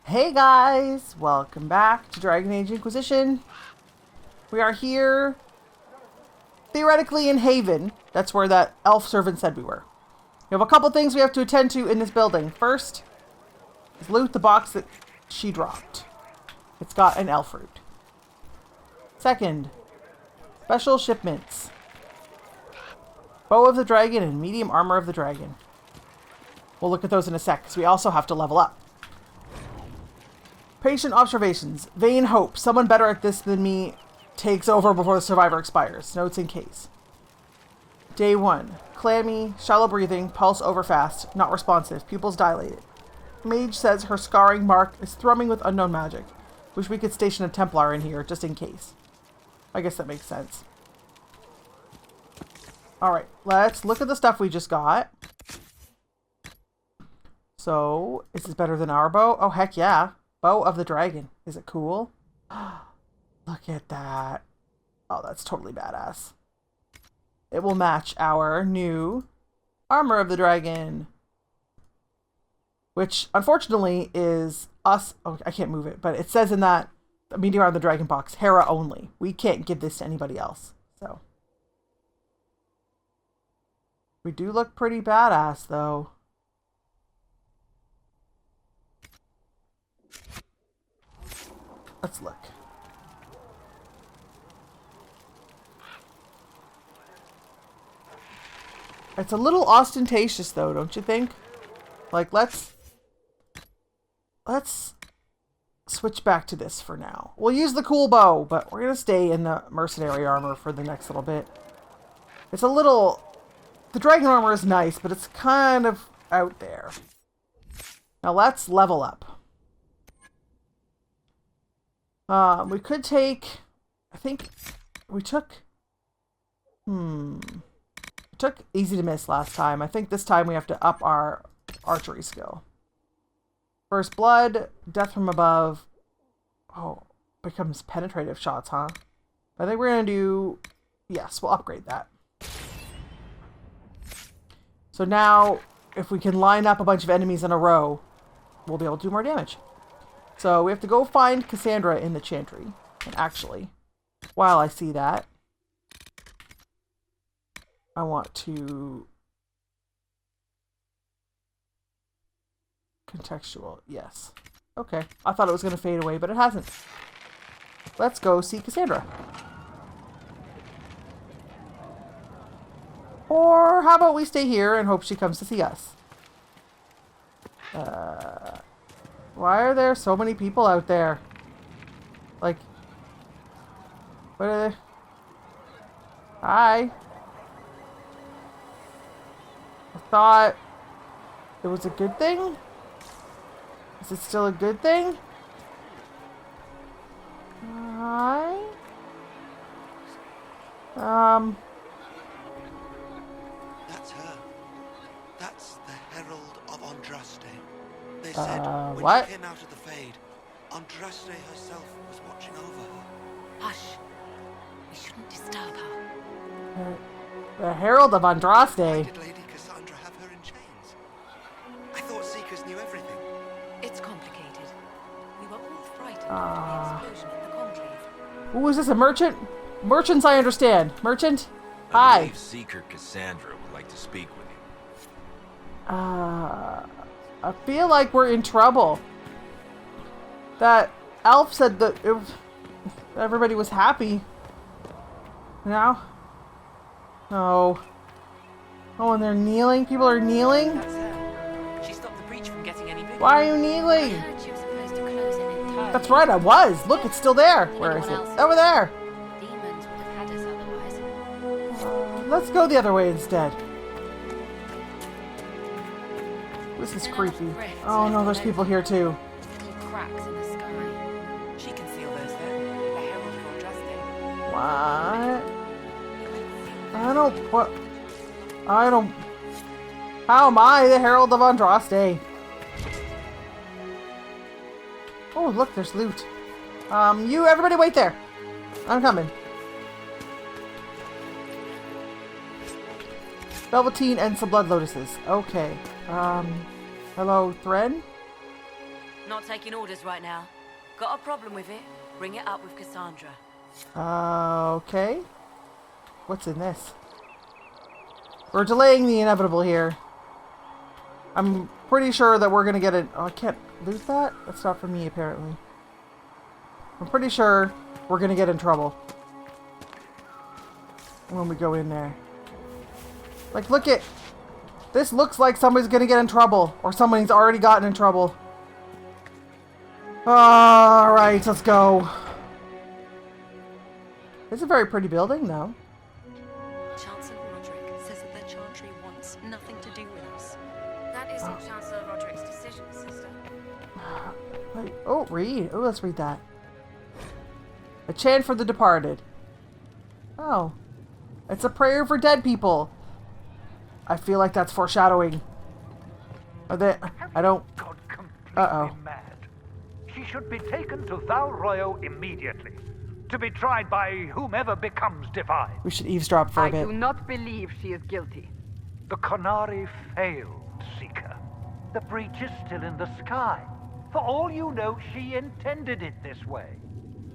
Hey guys, welcome back to Dragon Age Inquisition. We are here, theoretically in Haven. That's where that elf servant said we were. We have a couple things we have to attend to in this building. First is loot the box that she dropped. It's got an elf root. Second, special shipments. Bow of the Dragon and medium armor of the Dragon. We'll look at those in a sec, because we also have to level up. Patient observations. Vain hope. Someone better at this than me takes over before the survivor expires. Notes in case. Day 1. Clammy, shallow breathing, pulse over fast, not responsive, pupils dilated. Mage says her scarring mark is thrumming with unknown magic. Wish we could station a Templar in here, just in case. I guess that makes sense. Alright, let's look at the stuff we just got. So, is this better than our bow? Oh, heck yeah. Bow of the Dragon. Is it cool? Look at that. Oh, that's totally badass. It will match our new Armor of the Dragon. Which, unfortunately, is us... Oh, I can't move it, but it says in that Meteor on the Dragon box, Hera only. We can't give this to anybody else. So. We do look pretty badass, though. Let's look. It's a little ostentatious though, don't you think? Like, let's switch back to this for now. We'll use the cool bow, but we're going to stay in the mercenary armor for the next little bit. It's a little... The dragon armor is nice, but it's kind of out there. Now let's level up. We could take, I think we took easy to miss last time. I think this time we have to up our archery skill. First blood, death from above. Oh, becomes penetrative shots, huh? I think we're going to do, yes, we'll upgrade that. So now, if we can line up a bunch of enemies in a row, we'll be able to do more damage. So we have to go find Cassandra in the Chantry. And actually, while I see that, I want to... Contextual, yes. Okay, I thought it was going to fade away, but it hasn't. Let's go see Cassandra. Or how about we stay here and hope she comes to see us? Why are there so many people out there? Like, what are they? Hi. I thought it was a good thing? Is it still a good thing? Hi. That's her. That's the Herald of Andraste. They said when what? she came out of the Fade, Andraste herself was watching over her. Hush. We shouldn't disturb her. The Herald of Why Andraste. did Lady Cassandra have her in chains? I thought Seekers knew everything. It's complicated. We were all frightened after the explosion at the Conclave. Who is this, a merchant? Merchants, I understand. Merchant? I Hi. believe Seeker Cassandra would like to speak with you. I feel like we're in trouble. That elf said that everybody was happy. Now? No. Oh, and they're kneeling? People are kneeling? That's her. She stopped the breach from getting any bigger. Why are you I kneeling? heard she was supposed to close it entirely. That's right, I was. Look, it's still there. Where is it? Over there. Demons would have had us otherwise. Let's go the other way instead. This is creepy. Oh no, there's people here too. Little cracks in the sky. She can seal those then. The Herald of Andraste. What? I don't... How am I the Herald of Andraste? Oh, look, there's loot. Everybody wait there. I'm coming. Velveteen and some blood lotuses. Okay. Hello, Thren? Not taking orders right now. Got a problem with it? Bring it up with Cassandra. Okay. What's in this? We're delaying the inevitable here. I'm pretty sure that we're gonna get it. Oh, I can't loot that? That's not for me, apparently. I'm pretty sure we're gonna get in trouble when we go in there. Like, look at... This looks like somebody's gonna get in trouble. Or somebody's already gotten in trouble. Alright, let's go. It's a very pretty building, though. Chancellor Roderick says that the Chantry wants nothing to do with us. That isn't Chancellor Roderick's decision, sister. Wait, oh, read. Oh, let's read that. A chant for the departed. Oh. It's a prayer for dead people. I feel like that's foreshadowing. Are they... I don't... Gone completely Uh-oh. mad. She should be taken to Val Royo immediately, to be tried by whomever becomes divine. We should eavesdrop for a I bit. do not believe she is guilty. The Qunari failed, Seeker. The breach is still in the sky. For all you know, she intended it this way.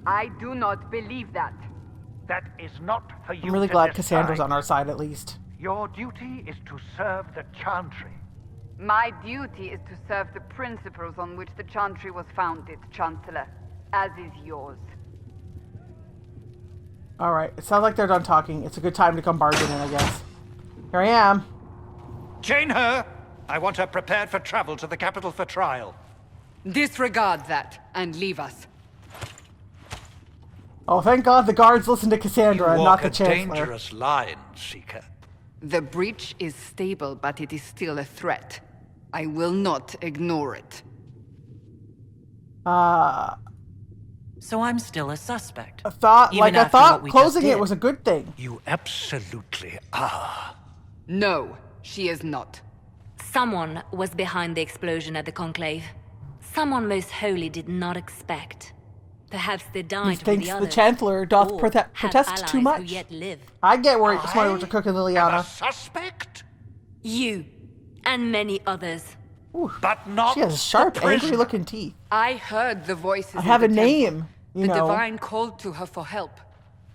I do not believe that. That is not for you I'm really to glad decide. Cassandra's on our side, at least. Your duty is to serve the Chantry. My duty is to serve the principles on which the Chantry was founded, Chancellor, as is yours. Alright, it sounds like they're done talking. It's a good time to come barging in, I guess. Here I am. Chain her! I want her prepared for travel to the capital for trial. Disregard that and leave us. Oh, thank God the guards listen to Cassandra and not Walk the a Chancellor. dangerous line, Seeker. The breach is stable, but it is still a threat. I will not ignore it. So I'm still a suspect. I thought, Even I after thought what we closing just it did. was a good thing. You absolutely are. No, she is not. Someone was behind the explosion at the Conclave. Someone most holy did not expect. Perhaps they died with Thinks the the others. Chancellor doth or protest have too allies much. Who yet live. I get worried. Somebody what you're cooking, Am a Liliana. suspect? You and many others. But not She has sharp, the prisoner. angry-looking teeth. I heard the voices I have a in the temple. name, you The know. Divine called to her for help.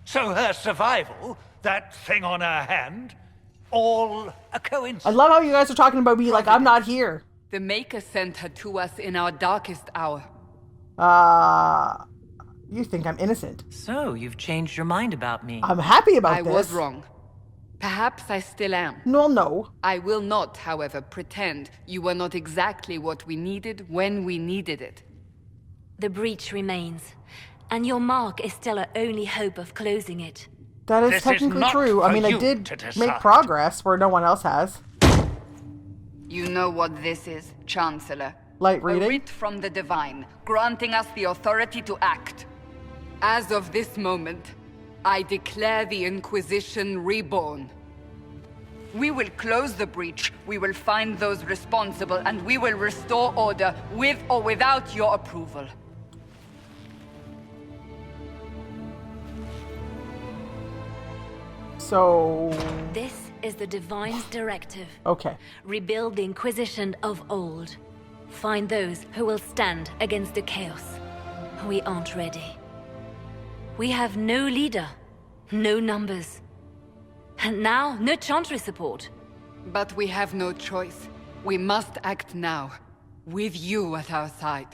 So her survival, that thing on her hand, all a coincidence. I love how you guys are talking about me like I'm not here. The Maker sent her to us in our darkest hour. You think I'm innocent. So you've changed your mind about me. I'm happy about I this. was wrong. Perhaps I still am. No. I will not, however, pretend you were not exactly what we needed when we needed it. The breach remains, and your mark is still our only hope of closing it. That is This is technically not true. I for mean, I you did to make decide. progress where no one else has. You know what this is, Chancellor. Light A reading. writ from the Divine, granting us the authority to act. As of this moment, I declare the Inquisition reborn. We will close the breach, we will find those responsible, and we will restore order with or without your approval. So, This is the Divine's directive. okay. Rebuild the Inquisition of old. Find those who will stand against the chaos. We aren't ready. We have no leader, no numbers. And now, no Chantry support. But we have no choice. We must act now, with you at our side.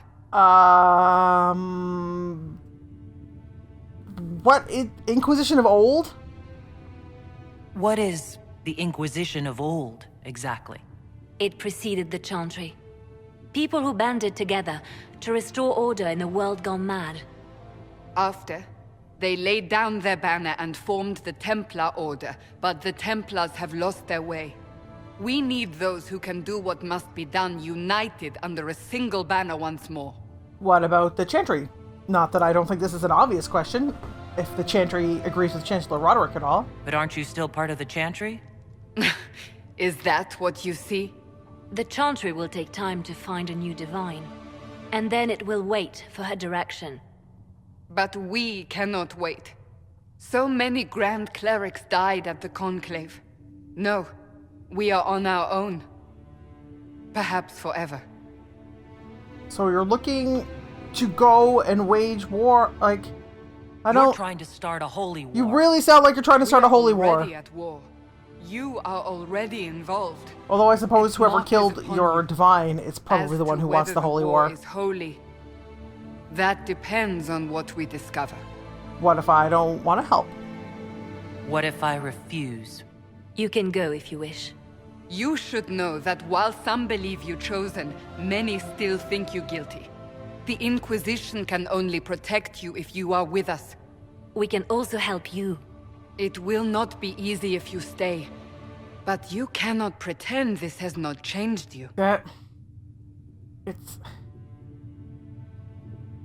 What Inquisition of old? What is the Inquisition of old, exactly? It preceded the Chantry. People who banded together to restore order in a world gone mad. After, they laid down their banner and formed the Templar Order, but the Templars have lost their way. We need those who can do what must be done, united under a single banner once more. What about the Chantry? Not that I don't think this is an obvious question, if the Chantry agrees with Chancellor Roderick at all. But aren't you still part of the Chantry? Is that what you see? The Chantry will take time to find a new Divine. And then it will wait for her direction. But we cannot wait. So many Grand Clerics died at the Conclave. No, we are on our own. Perhaps forever. So you're looking to go and wage war? Like, I You're don't... trying to start a holy war. You really sound like you're trying to start a holy war. Already at war. You are already involved. Although I suppose Its whoever mark is killed upon your you. divine is probably As the one to who wants whether the holy war war. is holy, that depends on what we discover. What if I don't want to help? What if I refuse? You can go if you wish. You should know that while some believe you chosen, many still think you guilty. The Inquisition can only protect you if you are with us. We can also help you. It will not be easy if you stay. But you cannot pretend this has not changed you.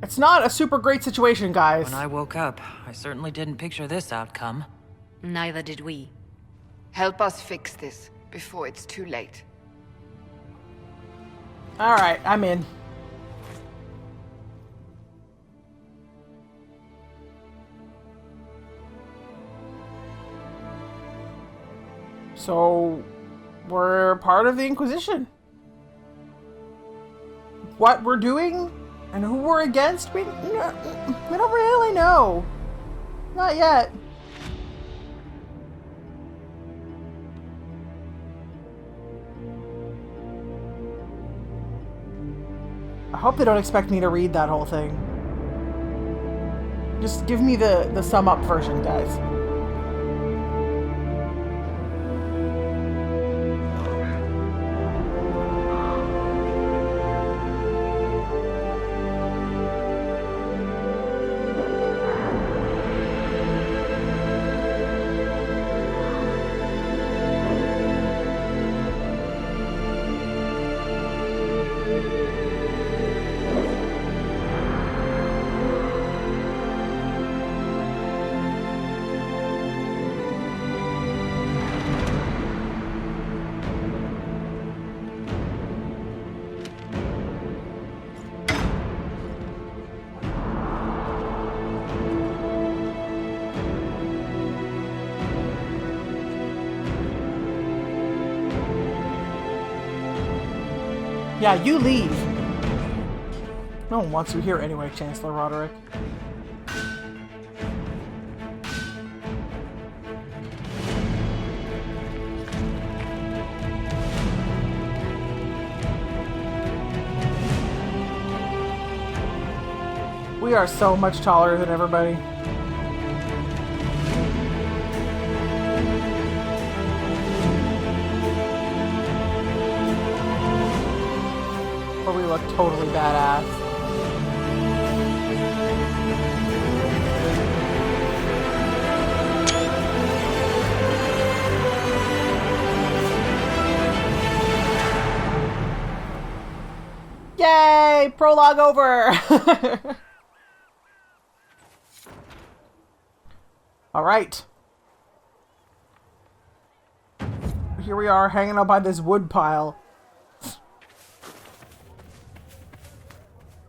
It's not a super great situation, guys. When I woke up, I certainly didn't picture this outcome. Neither did we. Help us fix this before it's too late. Alright, I'm in. So, we're part of the Inquisition. What we're doing and who we're against, we don't really know. Not yet. I hope they don't expect me to read that whole thing. Just give me the sum up version, guys. Yeah, you leave. No one wants you here anyway, Chancellor Roderick. We are so much taller than everybody. But we look totally badass. Yay! Prologue over! Alright. Here we are, hanging out by this wood pile.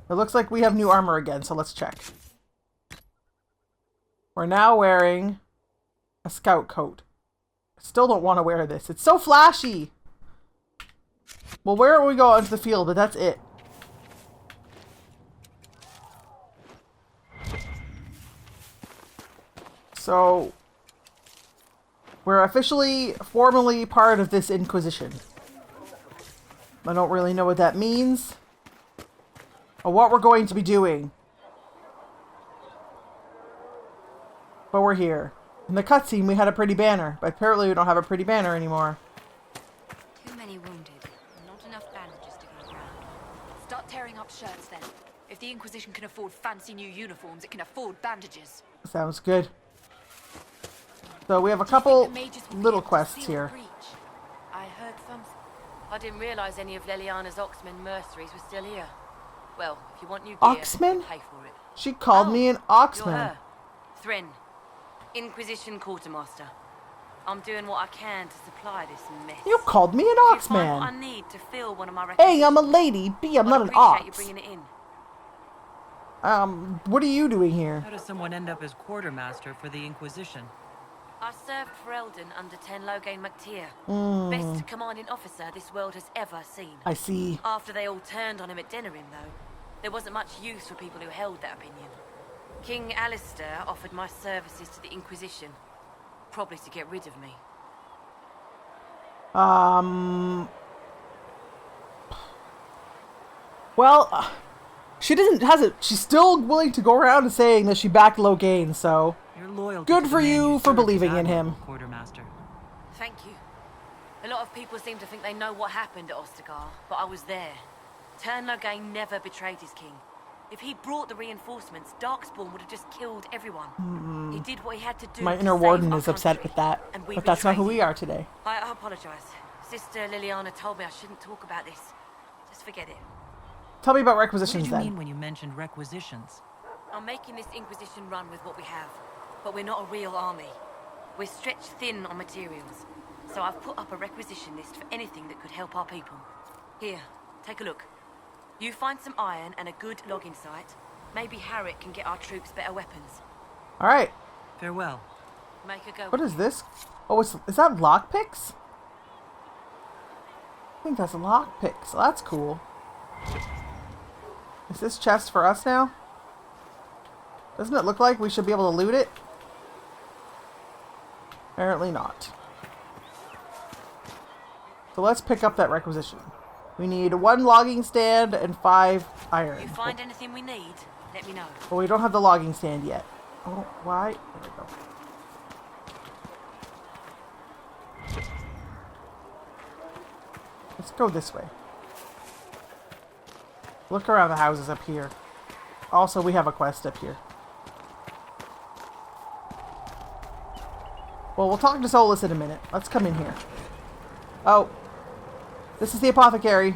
It looks like we have new armor again, so let's check. We're now wearing a scout coat. I still don't want to wear this. It's so flashy! We'll wear it when we go out into the field, but that's it. So, we're officially, formally part of this Inquisition. I don't really know what that means, or what we're going to be doing. But we're here. In the cutscene, we had a pretty banner, but apparently we don't have a pretty banner anymore. Too many wounded. Not enough bandages to go around. Start tearing up shirts then. If the Inquisition can afford fancy new uniforms, it can afford bandages. Sounds good. So we have a couple little quests here. I heard some. I didn't realize any of Leliana's Oxman mercenaries were still here. Well, if you want new gear, Oxman? pay for it. She called me an You're Oxman. her. Thren, Inquisition Quartermaster. I'm doing what I can to supply this mess. You called me an If you find what I Oxman. need to fill one of my A, I'm a lady. B, I'm not an appreciate ox. you bringing it in. What are you doing here? How does someone end up as quartermaster for the Inquisition? I served for Eldon under Ten Loghain MacTier. Best commanding officer this world has ever seen. I see. After they all turned on him at Denerim, though, there wasn't much use for people who held that opinion. King Alistair offered my services to the Inquisition, probably to get rid of me. Well, she's still willing to go around and saying that she backed Loghain, so Your loyalty good to for the man you for served is believing in him. admirable, Quartermaster. Thank you. A lot of people seem to think they know what happened at Ostagar, but I was there. Tern Loghain never betrayed his king. If he brought the reinforcements, Darkspawn would have just killed everyone. He did what he had to do. My to inner save warden our is upset country, with that, and we but that's not who betrayed we him. are today. I apologize. Sister Liliana told me I shouldn't talk about this. Just forget it. Tell me about What requisitions did you then. mean when you mentioned requisitions? I'm making this Inquisition run with what we have, but we're not a real army. We're stretched thin on materials, so I've put up a requisition list for anything that could help our people. Here, take a look. You find some iron and a good logging site. Maybe Harriet can get our troops better weapons. All right. Farewell. Make her go. What is this? Oh, is that lockpicks? I think that's lockpicks. So that's cool. Is this chest for us now? Doesn't it look like we should be able to loot it? Apparently not. So let's pick up that requisition. We need 1 logging stand and 5 iron. You find anything we need, let me know. Well, we don't have the logging stand yet. Oh, why? There we go. Let's go this way. Look around the houses up here. Also, we have a quest up here. Well, we'll talk to Solus in a minute. Let's come in here. Oh. This is the apothecary.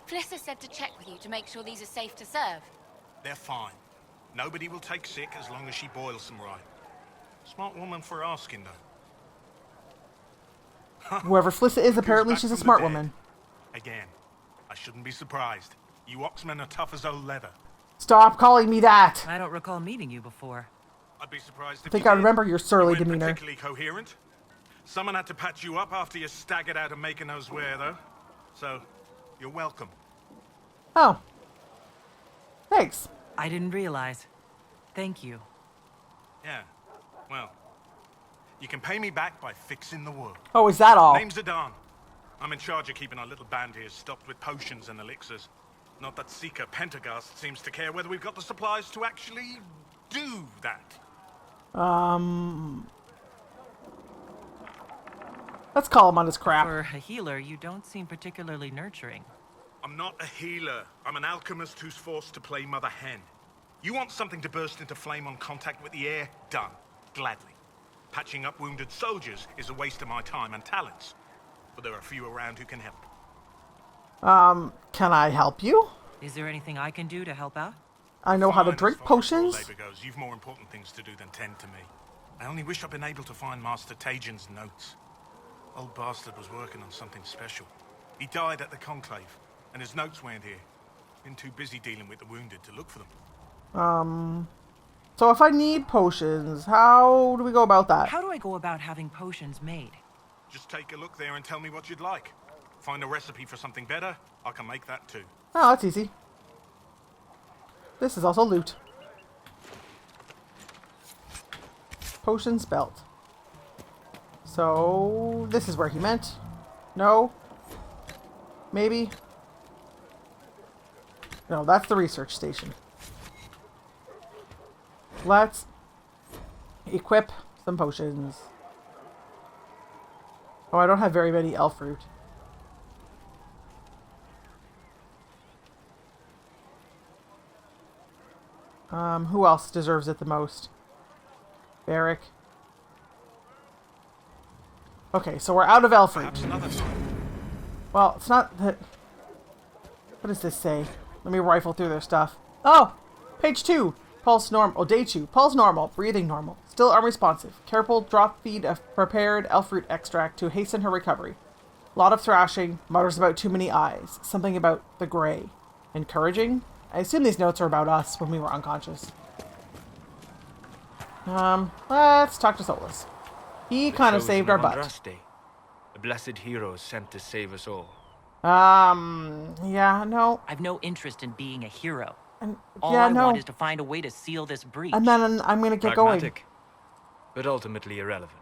Flissa said to check with you to make sure these are safe to serve. They're fine. Nobody will take sick as long as she boils them right. Smart woman for asking, though. Whoever Flissa is, apparently back she's a from the smart dead. woman. Again, I shouldn't be surprised. You Oxmen are tough as old leather. Stop calling me that! I don't recall meeting you before. I'd be surprised I if think you I did. remember your surly You weren't demeanor. particularly coherent. Someone had to patch you up after you staggered out of making those wear, though. So, you're welcome. Oh. Thanks. I didn't realize. Thank you. Yeah, well, you can pay me back by fixing the world. Oh, is that all? Name's Adan. I'm in charge of keeping our little band here stocked with potions and elixirs. Not that Seeker Pentagast seems to care whether we've got the supplies to actually do that. Let's call him on his crap. For a healer, you don't seem particularly nurturing. I'm not a healer. I'm an alchemist who's forced to play Mother Hen. You want something to burst into flame on contact with the air? Done. Gladly. Patching up wounded soldiers is a waste of my time and talents. But there are few around who can help. Can I help you? Is there anything I can do to help out? I know how to Fine, drink as far as potions. labor goes, you've more important things to do than tend to me. I only wish I'd been able to find Master Tajin's notes. Old bastard was working on something special. He died at the Conclave, and his notes weren't here. Been too busy dealing with the wounded to look for them. So if I need potions, how do we go about that? How do I go about having potions made? Just take a look there and tell me what you'd like. Find a recipe for something better, I can make that too. Oh, that's easy. This is also loot. Potions belt. So, this is where he meant. No. Maybe. No, that's the research station. Let's equip some potions. Oh, I don't have very many elf fruit. Who else deserves it the most? Barrick. Okay, so we're out of elf fruit. Perhaps another time. Well, it's not that... What does this say? Let me rifle through their stuff. Oh! Page 2. Pulse normal. Oh, day 2. Pulse normal. Breathing normal. Still unresponsive. Careful drop feed of prepared elf fruit extract to hasten her recovery. Lot of thrashing. Mutters about too many eyes. Something about the gray. Encouraging? I assume these notes are about us when we were unconscious. Let's talk to Solus. He kind of saved our butt. Andraste, the blessed hero sent to save us all. Yeah, no. I've no interest in being a hero. And, All yeah, I no. want is to find a way to seal this breach. And then I'm gonna get Pragmatic, going. but ultimately irrelevant.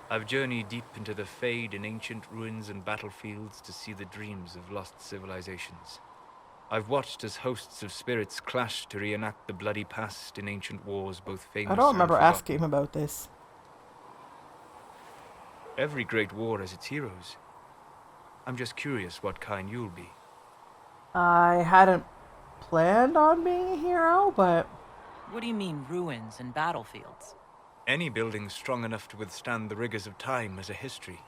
I've journeyed deep into the Fade in ancient ruins and battlefields to see the dreams of lost civilizations. I've watched as hosts of spirits clash to reenact the bloody past in ancient wars, both famous I don't remember and forgotten. asking him about this. Every great war has its heroes. I'm just curious what kind you'll be. I hadn't planned on being a hero, but... What do you mean, ruins and battlefields? Any building strong enough to withstand the rigors of time has a history.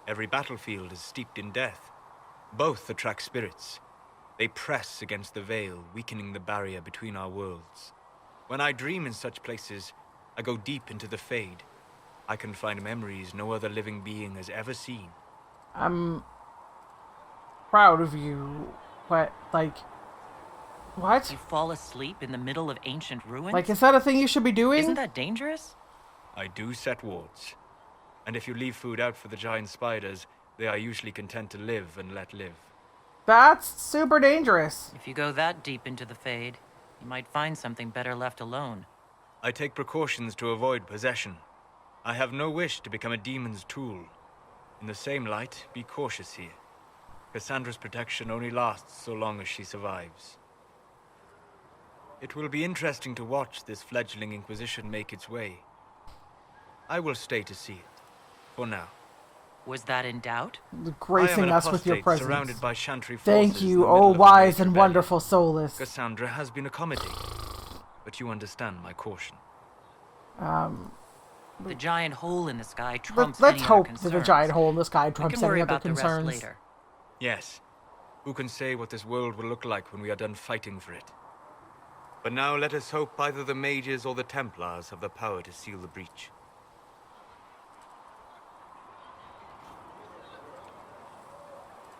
Every battlefield is steeped in death. Both attract spirits. They press against the veil, weakening the barrier between our worlds. When I dream in such places, I go deep into the Fade. I can find memories no other living being has ever seen. I'm proud of you, but, like... What? You fall asleep in the middle of ancient ruins? Like, is that a thing you should be doing? Isn't that dangerous? I do set wards. And if you leave food out for the giant spiders, they are usually content to live and let live. That's super dangerous. If you go that deep into the Fade, you might find something better left alone. I take precautions to avoid possession. I have no wish to become a demon's tool. In the same light, be cautious here. Cassandra's protection only lasts so long as she survives. It will be interesting to watch this fledgling Inquisition make its way. I will stay to see it, for now. Was that in doubt? Gracing us with your apostate presence. surrounded by Chantry forces Thank in you, the oh middle of a wise major and rebellion. wonderful Solus. Cassandra has been accommodated, but you understand my caution. The giant hole in the sky trumps Let's any hope other that the concerns. giant hole in the sky We trumps can worry any other about the rest concerns. later. Yes. Who can say what this world will look like when we are done fighting for it? But now let us hope either the mages or the Templars have the power to seal the breach.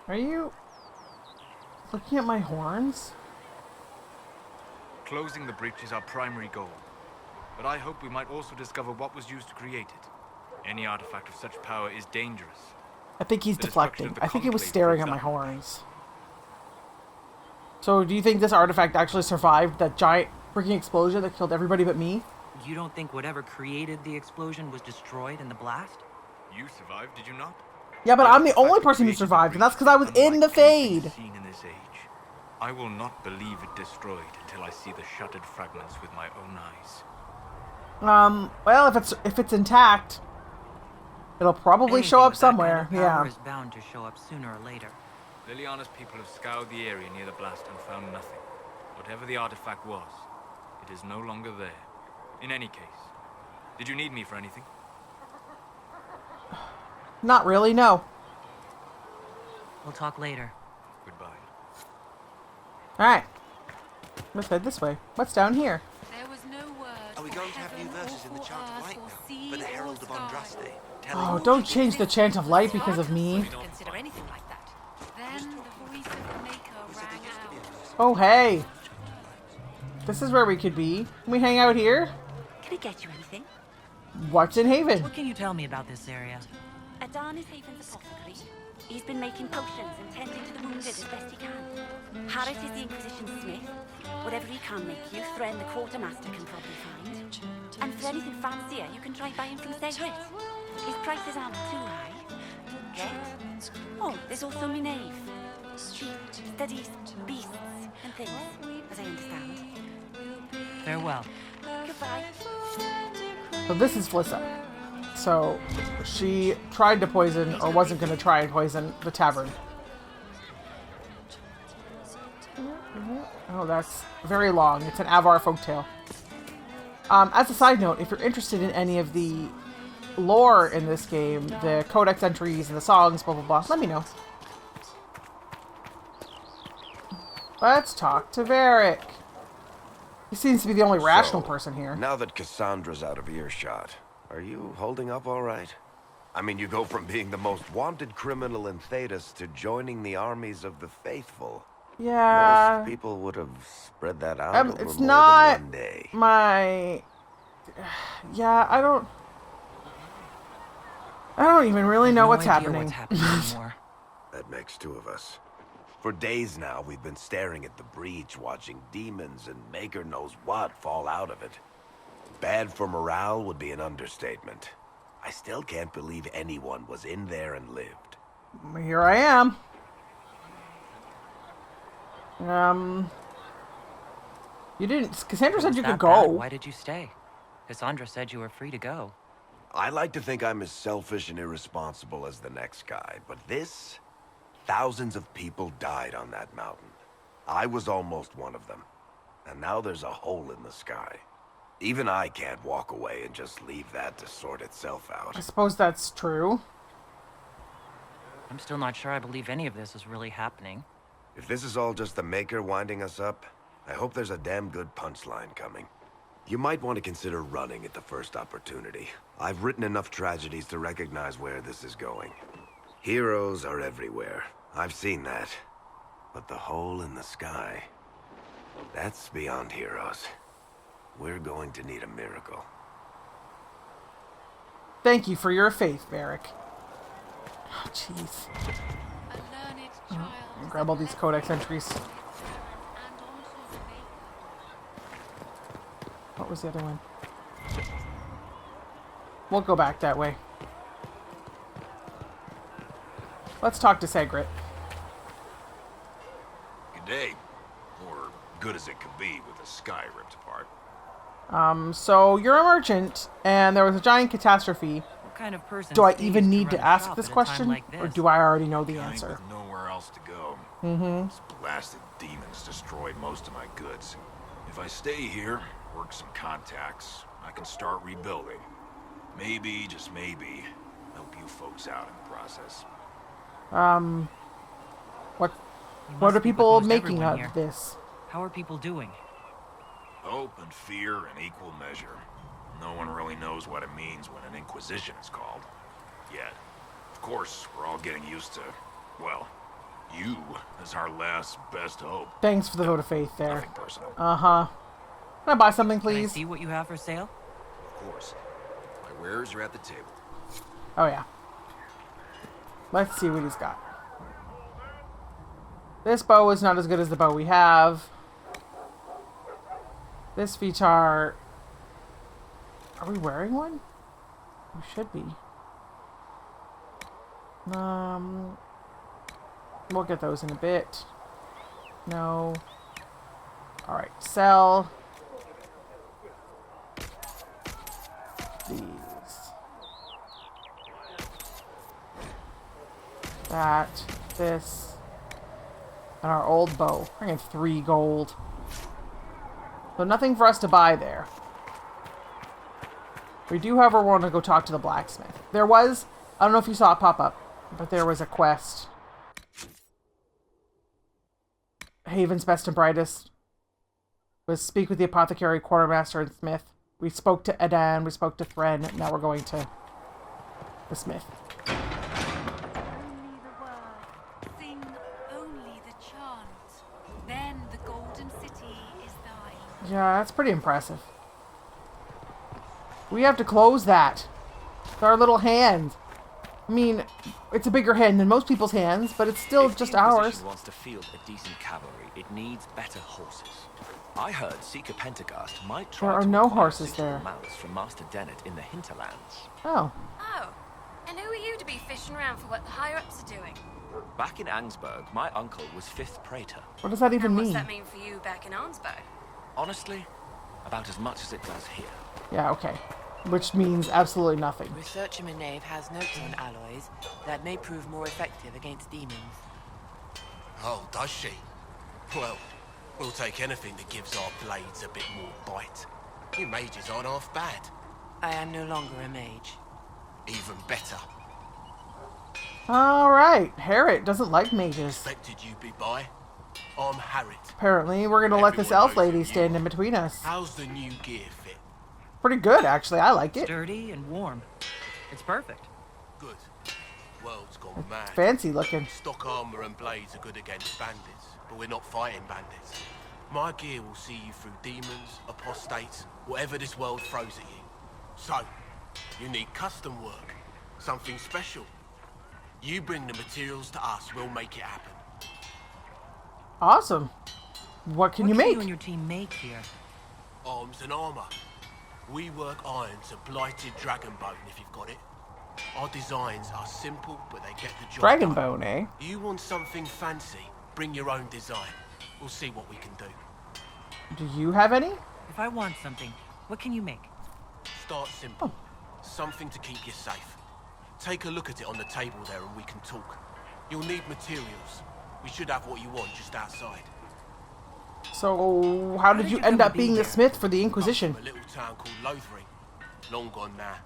Are you looking at my horns? Closing the breach is our primary goal. But I hope we might also discover what was used to create it. Any artifact of such power is dangerous. I think he's The destruction deflecting. of the I think he was Conclave, staring for at my example. horns. So, do you think this artifact actually survived that giant freaking explosion that killed everybody but me? You don't think whatever created the explosion was destroyed in the blast? You survived, did you not? Yeah, but I'm the Artifact only that person who created the survived, and that's breach because I was is in the unlike anything Fade. seen in this age. I will not believe it destroyed until I see the shattered fragments with my own eyes. Well, if it's intact, it'll probably Anything show up with that kind somewhere. of power Yeah. is bound to show up sooner or later. Liliana's people have scoured the area near the blast and found nothing. Whatever the artifact was, it is no longer there. In any case, did you need me for anything? Not really, no. We'll talk later. Goodbye. Alright. Let's head this way. What's down here? There was no word. Are we going to have new verses in the Chant of Light now? For the Herald of Andraste? Oh, don't change the Chant of Light because of me. Consider anything like that. Then the voice of the Maker rang out. Oh, hey. This is where we could be. Can we hang out here? Can I get you anything? What's in Haven? What can you tell me about this area? Adan is Haven's apothecary. He's been making potions and tending to the wounded as best he can. Harris is the Inquisition smith. Whatever he can make you, Thren the quartermaster can probably find. And for anything fancier, you can try buying from Segret. His prices aren't too high. Get? Oh, there's also Minave. She studies beasts and things, as I understand. Farewell. Goodbye. So this is Flissa. So she tried to poison, or wasn't going to try and poison, the tavern. Oh, that's very long. It's an Avar folktale. As a side note, if you're interested in any of the lore in this game, the codex entries and the songs, blah, blah, blah, let me know. Let's talk to Varric. He seems to be the only rational person here. Now that Cassandra's out of earshot, are you holding up all right? I mean, you go from being the most wanted criminal in Thedas to joining the armies of the faithful. Yeah. Most people would have spread that out over it's more not than one day. my... Yeah, I don't even really know what's happening. Anymore. That makes two of us. For days now, we've been staring at the breach, watching demons and Maker knows what fall out of it. Bad for morale would be an understatement. I still can't believe anyone was in there and lived. Here I am. You didn't... Cassandra said you could go. Why did you stay? Cassandra said you were free to go. I like to think I'm as selfish and irresponsible as the next guy, but this... Thousands of people died on that mountain. I was almost one of them. And now there's a hole in the sky. Even I can't walk away and just leave that to sort itself out. I suppose that's true. I'm still not sure I believe any of this is really happening. If this is all just the Maker winding us up, I hope there's a damn good punchline coming. You might want to consider running at the first opportunity. I've written enough tragedies to recognize where this is going. Heroes are everywhere. I've seen that. But the hole in the sky... that's beyond heroes. We're going to need a miracle. Thank you for your faith, Varric. Oh, jeez. Grab all these codex entries. What was the other one? We'll go back that way. Let's talk to Segret. Good day. Or good as it could be with the sky ripped apart. So you're a merchant, and there was a giant catastrophe. What kind of person Do I stays even to need run to a ask shop this at a time question? like this? Or do I already know the Kind answer? with nowhere else to go. Mm-hmm. These blasted demons destroyed most of my goods. If I stay here, work some contacts, I can start rebuilding. Maybe, just maybe, help you folks out in the process. What are people making of this? How are people doing? Hope and fear in equal measure. No one really knows what it means when an Inquisition is called. Yet. Of course, we're all getting used to, well, you as our last best hope. Thanks for the vote of faith there. Nothing personal. Uh-huh. Can I buy something, Can I please? see what you have for sale? Of course. My wares are at the table. Oh, yeah. Let's see what he's got. This bow is not as good as the bow we have. This Vitar... Are we wearing one? We should be. We'll get those in a bit. No. Alright, sell. These. That. This. And our old bow. We're gonna get 3 gold. So nothing for us to buy there. We do, however, want to go talk to the blacksmith. There was, I don't know if you saw it pop up, but there was a quest. Haven's best and brightest was speak with the apothecary, quartermaster, and smith. We spoke to Edan, we spoke to Thren, now we're going to the smith. Only the word, sing only the chant. Then the golden city is thine. Yeah, that's pretty impressive. We have to close that with our little hand. I mean, it's a bigger hand than most people's hands, but it's still just ours. If the Inquisition wants to field a decent cavalry, it needs better horses. I heard Seeker Pentagast might try There are to no acquire horses 60 there. mounts from Master Dennett in the hinterlands. Oh. Oh, and who are you to be fishing around for what the higher-ups are doing? Back in Angsburg, my uncle was 5th Praetor. What does that even And mean? what's that mean for you back in Arnsburg? Honestly, about as much as it does here. Yeah, okay. Which means absolutely nothing. Researcher Minave has notes on alloys that may prove more effective against demons. Oh, does she? Well, we'll take anything that gives our blades a bit more bite. You mages aren't half bad. I am no longer a mage. Even better. Alright, Harriet doesn't like mages. Expected you'd be by. I'm Harriet. Apparently, we're gonna let this elf lady stand in between us. How's the new gear fit? Pretty good, actually. I like it. Sturdy and warm. It's perfect. Good. world's gone mad. Fancy looking. Stock armor and blades are good against bandits, but we're not fighting bandits. My gear will see you through demons, apostates, whatever this world throws at you. So, you need custom work, something special. You bring the materials to us, we'll make it happen. Awesome. What can you make? What do you and your team make here? Arms and armor. We work iron to blighted dragon bone if you've got it. Our designs are simple, but they get the job Dragon done. bone, eh? You want something fancy? Bring your own design. We'll see what we can do. Do you have any? If I want something, what can you make? Start simple. Something to keep you safe. Take a look at it on the table there and we can talk. You'll need materials. We should have what you want just outside. So, how did you end up being the smith for the Inquisition? From a little town called Lothering. Long gone now.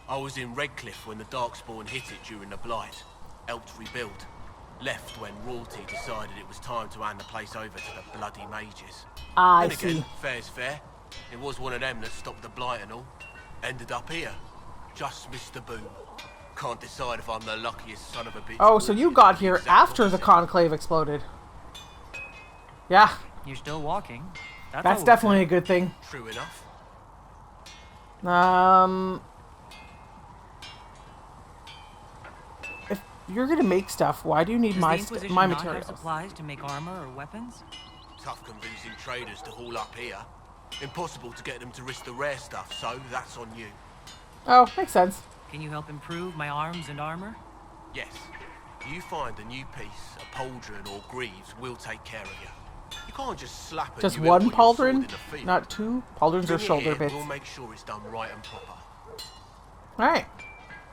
I was in Redcliffe when the Darkspawn hit it during the Blight. Helped rebuild. Left when royalty decided it was time to hand the place over to the bloody mages. I then see. Again, fair's fair. It was one of them that stopped the Blight and all. Ended up here. Just missed the boom. Can't decide if I'm the luckiest son of a bitch. Oh, so you got here after the conclave exploded. Yeah. You're still walking. That's definitely a good thing. True enough. If you're gonna make stuff, why do you need my Does the my Inquisition not materials? have supplies to make armor or weapons? Tough convincing traders to haul up here. Impossible to get them to risk the rare stuff, so that's on you. Oh, makes sense. Can you help improve my arms and armor? Yes. You find a new piece, a pauldron or greaves, we'll take care of you. You can't just slap it. Just one pauldron, not two. Pauldrons are Bring it shoulder here, bits. We'll make sure it's done right and proper. All right.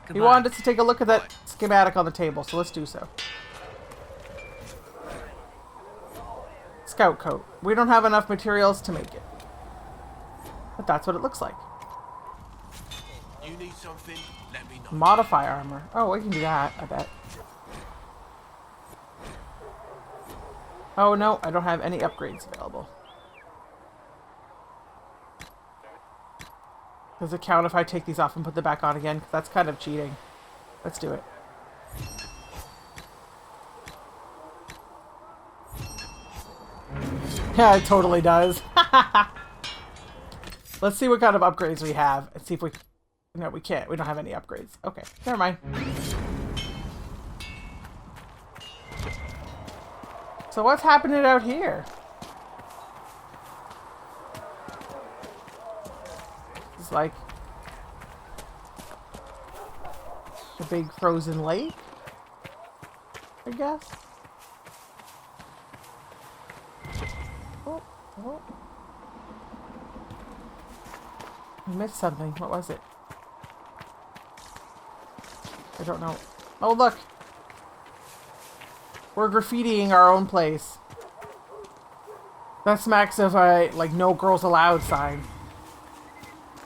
Goodbye. You wanted us to take a look at that schematic on the table, so let's do so. Scout coat. We don't have enough materials to make it. But that's what it looks like. You need something? Let me know. Modify armor. Oh, we can do that, I bet. Oh no, I don't have any upgrades available. Does it count if I take these off and put them back on again? 'Cause that's kind of cheating. Let's do it. Yeah, it totally does. Let's see what kind of upgrades we have and see if we... No, we can't. We don't have any upgrades. Okay, never mind. So what's happening out here? It's like a big frozen lake, I guess. Oh, oh. I missed something. What was it? I don't know. Oh, look. We're graffitiing our own place. That smacks of a, like, no girls allowed sign.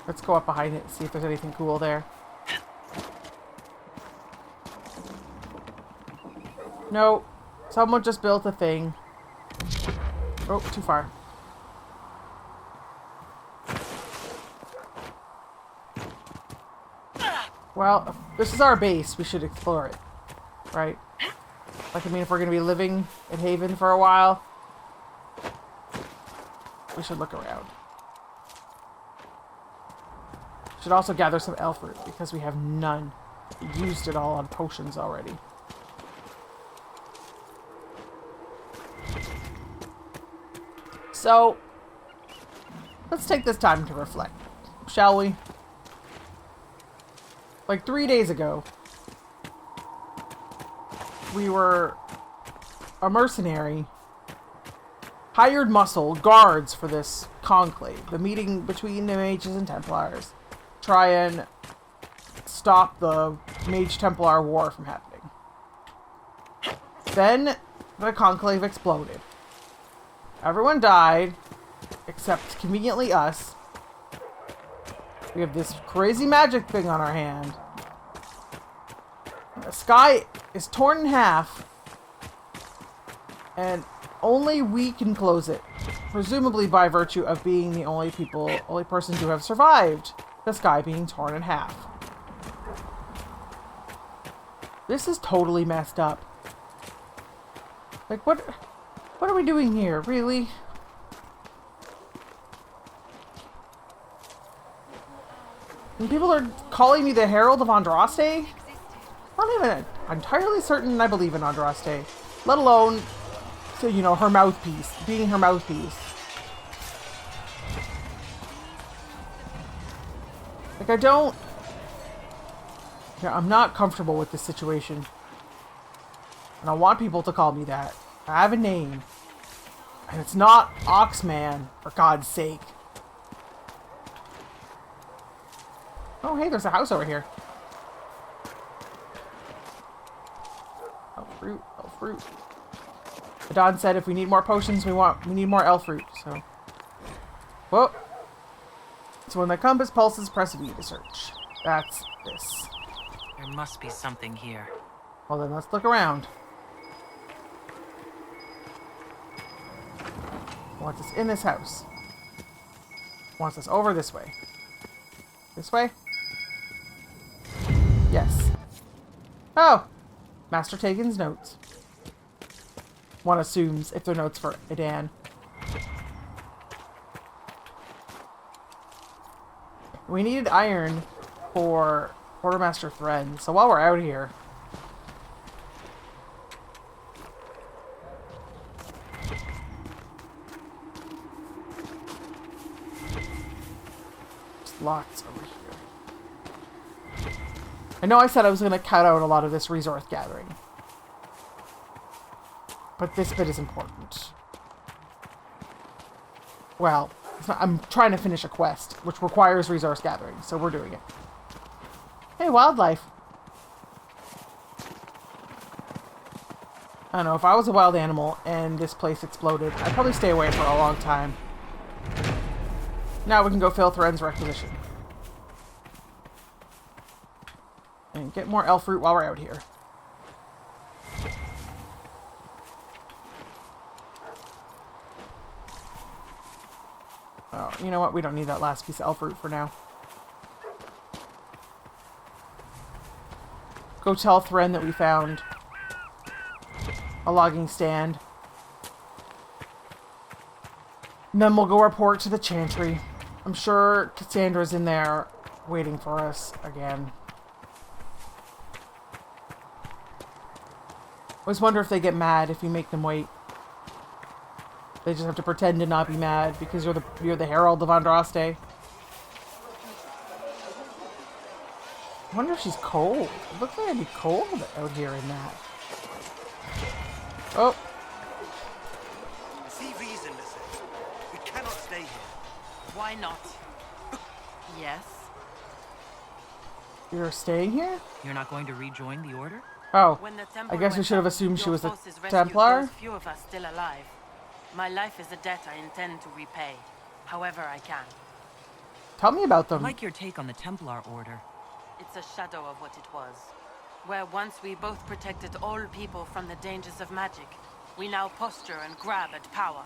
Let's go up behind it and see if there's anything cool there. No. Someone just built a thing. Oh, too far. Well, if this is our base, we should explore it. Right? Like, I mean, if we're going to be living in Haven for a while, we should look around. Should also gather some elf root, because we have none. We used it all on potions already. So, let's take this time to reflect, shall we? Like 3 days ago, we were a mercenary, hired muscle, guards for this conclave, the meeting between the mages and Templars, try and stop the Mage-Templar war from happening. Then the conclave exploded. Everyone died, except conveniently us. We have this crazy magic thing on our hand. The sky is torn in half, and only we can close it. Presumably by virtue of being the only person to have survived the sky being torn in half. This is totally messed up. Like, what are we doing here? Really? And people are calling me the Herald of Andraste? I'm not even entirely certain I believe in Andraste. Let alone, so, you know, her mouthpiece. Being her mouthpiece. Like, I don't... Yeah, I'm not comfortable with this situation. And I want people to call me that. I have a name. And it's not Oxman, for God's sake. Oh, hey, there's a house over here. Elf fruit, elf fruit. Adon said if we need more potions, we need more elf fruit, so. Whoa. So when the compass pulses, press V to search. That's this. There must be something here. Well then, let's look around. Wants us in this house. Wants us over this way. This way? Yes. Oh! Master Tegan's notes. One assumes if they're notes for Adan. We needed iron for Quartermaster Thren, so while we're out here... There's lots over here. I know I said I was going to cut out a lot of this resource gathering. But this bit is important. Well, it's not, I'm trying to finish a quest, which requires resource gathering, so we're doing it. Hey, wildlife. I don't know, if I was a wild animal and this place exploded, I'd probably stay away for a long time. Now we can go fill Thren's requisition. And get more elf fruit while we're out here. Oh, you know what? We don't need that last piece of elf fruit for now. Go tell Thren that we found a logging stand. And then we'll go report to the Chantry. I'm sure Cassandra's in there waiting for us again. I always wonder if they get mad if you make them wait. They just have to pretend to not be mad because you're the Herald of Andraste. I wonder if she's cold. It looks like it'd be cold out here in that. Oh. See reason, listen. We cannot stay here. Why not? Yes? You're staying here? You're not going to rejoin the Order? Oh. When the I temple guess we went should have up, assumed she your was a forces rescued Templar. those few of us still alive. My life is a debt I intend to repay, however I can. Tell me about them. I like your take on the Templar Order. It's a shadow of what it was. Where once we both protected all people from the dangers of magic, we now posture and grab at power.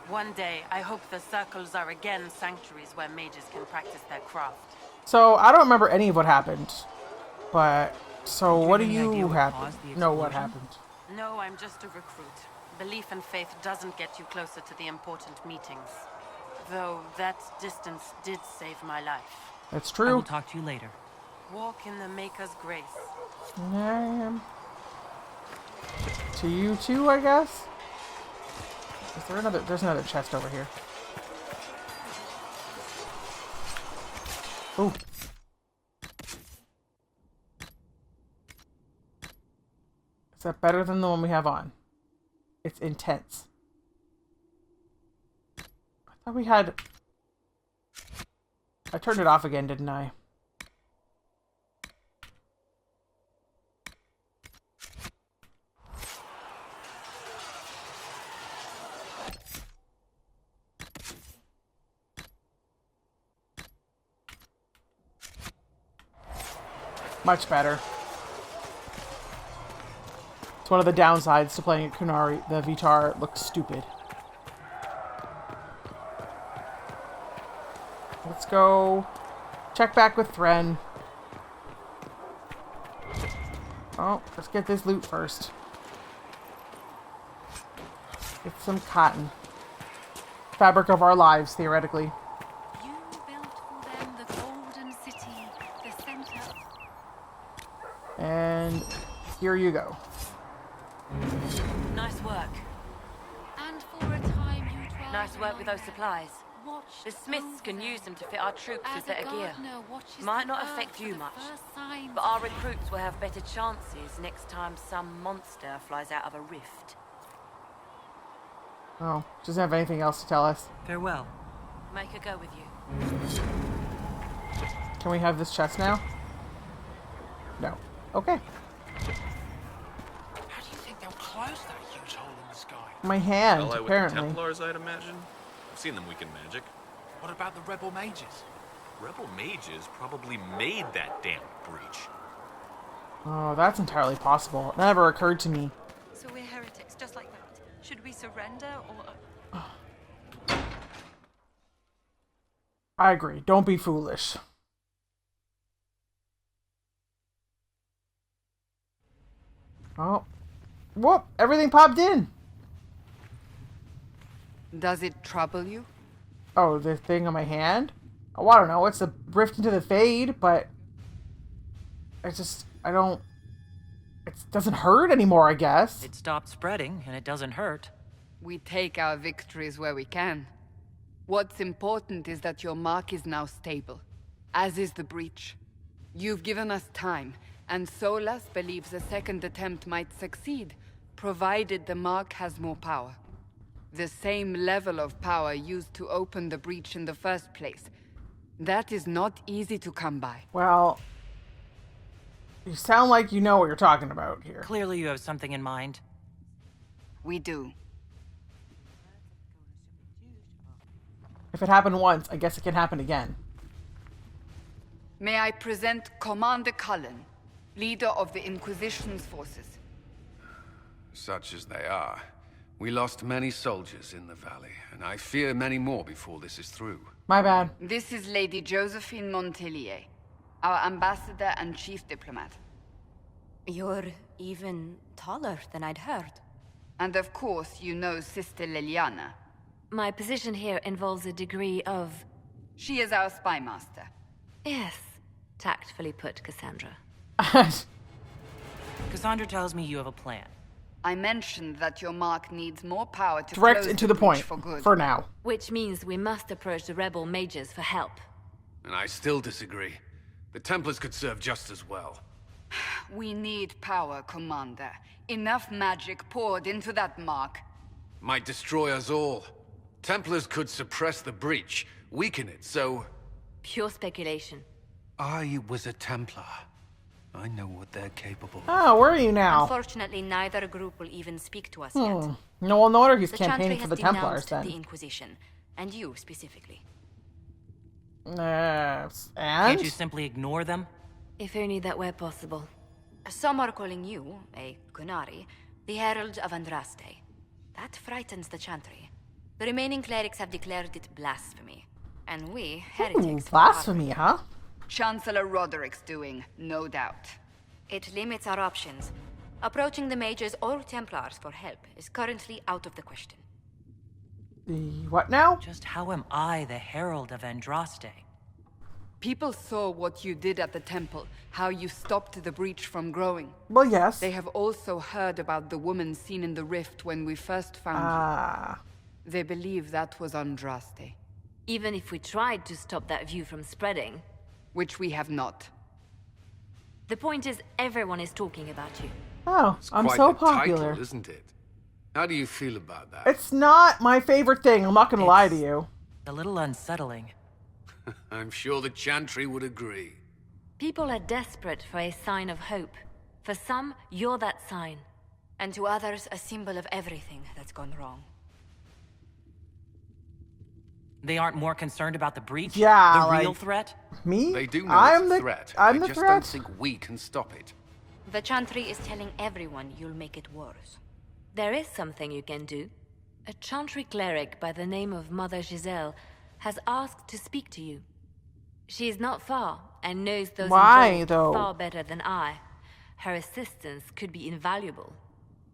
One day, I hope the circles are again sanctuaries where mages can practice their craft. So, I don't remember any of what happened. But, so what do any idea you what have? caused the Know what explosion? happened? No, I'm just a recruit. Belief and faith doesn't get you closer to the important meetings. Though that distance did save my life. That's I true. will talk to you later. Walk in the Maker's grace. To you too, I guess? Is there another... There's another chest over here. Ooh. Is that better than the one we have on? It's intense. I thought we had... I turned it off again, didn't I? Much better. It's one of the downsides to playing at Qunari. The Vitar looks stupid. Let's go check back with Thren. Oh, let's get this loot first. Get some cotton. Fabric of our lives, theoretically. You built for them the golden city, the center. And here you go. Nice work. And for a time you dwelled Nice work with those among supplies. them. Watched The smiths can over use them to fit our troops As with a better gear. gardener watches Might the not earth affect for you the much, first signs but our of life. recruits will have better chances next time some monster flies out of a rift. Oh, doesn't have anything else to tell us. Farewell. Make a go with you. Can we have this chest now? No. Okay. How do you think they'll close that huge hole in the sky? My hand, Ally with the apparently. Templars, I'd imagine. I've seen them weaken magic. What about the rebel mages? Rebel mages probably made that damn breach. Oh, that's entirely possible. That never occurred to me. So we're heretics, just like that. Should we surrender or... I agree. Don't be foolish. Oh. Whoop! Everything popped in! Does it trouble you? Oh, the thing on my hand? Oh, I don't know. It's a rift into the fade, but... I don't... It doesn't hurt anymore, I guess. It stopped spreading, and it doesn't hurt. We take our victories where we can. What's important is that your mark is now stable, as is the breach. You've given us time, and Solas believes a second attempt might succeed, provided the mark has more power. The same level of power used to open the breach in the first place. That is not easy to come by. Well... You sound like you know what you're talking about here. Clearly you have something in mind. We do. If it happened once, I guess it can happen again. May I present Commander Cullen, leader of the Inquisition's forces. Such as they are. We lost many soldiers in the valley, and I fear many more before this is through. My bad. This is Lady Josephine Montelier, our ambassador and chief diplomat. You're even taller than I'd heard. And of course, you know Sister Liliana. My position here involves a degree of... She is our spy master. Yes, tactfully put, Cassandra. Cassandra tells me you have a plan. I mentioned that your mark needs more power to Direct close and to the the point, breach for good. for now. Which means we must approach the rebel mages for help. And I still disagree. The Templars could serve just as well. We need power, Commander. Enough magic poured into that mark. Might destroy us all. Templars could suppress the breach, weaken it, so... Pure speculation. I was a Templar. I know what they're capable of. Oh, where are you now? Unfortunately, neither group will even speak to us yet. No, well, no wonder he's The campaigning Chantry for the has Templars denounced then. the Inquisition, and you specifically. And? Can't you simply ignore them? If only that were possible. Some are calling you, a Qunari, the Herald of Andraste. That frightens the Chantry. The remaining clerics have declared it blasphemy. And we, heretics... Blasphemy, huh? Chancellor Roderick's doing, no doubt. It limits our options. Approaching the mages or Templars for help is currently out of the question. What now? Just how am I the Herald of Andraste? People saw what you did at the temple, how you stopped the breach from growing. Well, yes. They have also heard about the woman seen in the rift when we first found you. They believe that was Andraste. Even if we tried to stop that view from spreading... Which we have not. The point is, everyone is talking about you. Oh, It's I'm quite so the popular. title, isn't it? How do you feel about that? It's not my favorite thing, I'm not gonna lie to you. A little unsettling. I'm sure the Chantry would agree. People are desperate for a sign of hope. For some, you're that sign. And to others, a symbol of everything that's gone wrong. They aren't more concerned about the breach? Yeah, The like, real threat? Me? They do know I'm it's the a threat. I'm they the just threat. don't think we can stop it. The Chantry is telling everyone you'll make it worse. There is something you can do. A Chantry cleric by the name of Mother Giselle has asked to speak to you. She is not far and knows those Why, involved though? far better than I. her assistance could be invaluable.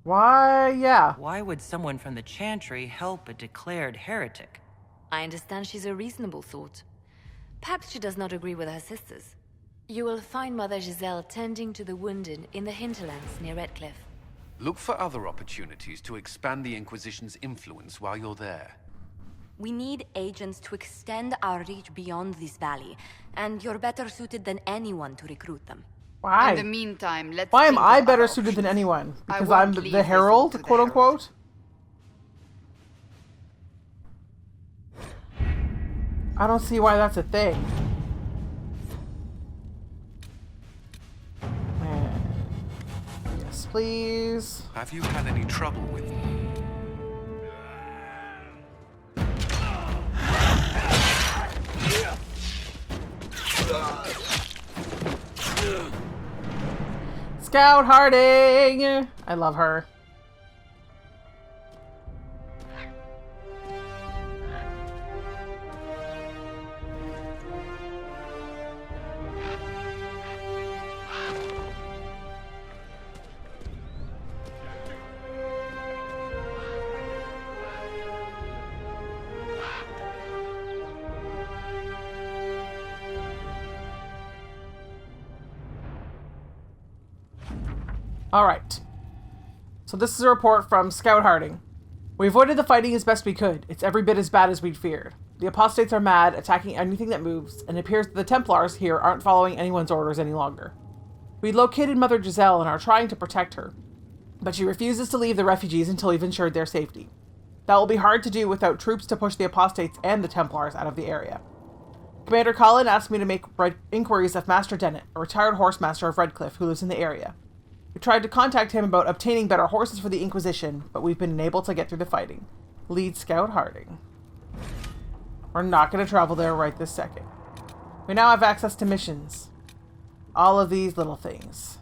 Why, yeah. Why would someone from the Chantry help a declared heretic? I understand she's a reasonable sort. Perhaps she does not agree with her sisters. You will find Mother Giselle tending to the wounded in the hinterlands near Redcliffe. Look for other opportunities to expand the Inquisition's influence while you're there. We need agents to extend our reach beyond this valley, and you're better suited than anyone to recruit them. Why? In the meantime, let's Why am think I of better other suited than options. anyone? I Because won't I'm leave the this Herald, to the quote unquote? I don't see why that's a thing. Yes, please. Have you had any trouble with them? Scout Harding! I love her. Alright. So this is a report from Scout Harding. We avoided the fighting as best we could. It's every bit as bad as we'd feared. The apostates are mad, attacking anything that moves, and it appears that the Templars here aren't following anyone's orders any longer. We located Mother Giselle and are trying to protect her, but she refuses to leave the refugees until we've ensured their safety. That will be hard to do without troops to push the apostates and the Templars out of the area. Commander Colin asked me to make inquiries of Master Dennett, a retired horsemaster of Redcliffe who lives in the area. We tried to contact him about obtaining better horses for the Inquisition, but we've been unable to get through the fighting. Lead Scout Harding. We're not going to travel there right this second. We now have access to missions. All of these little things.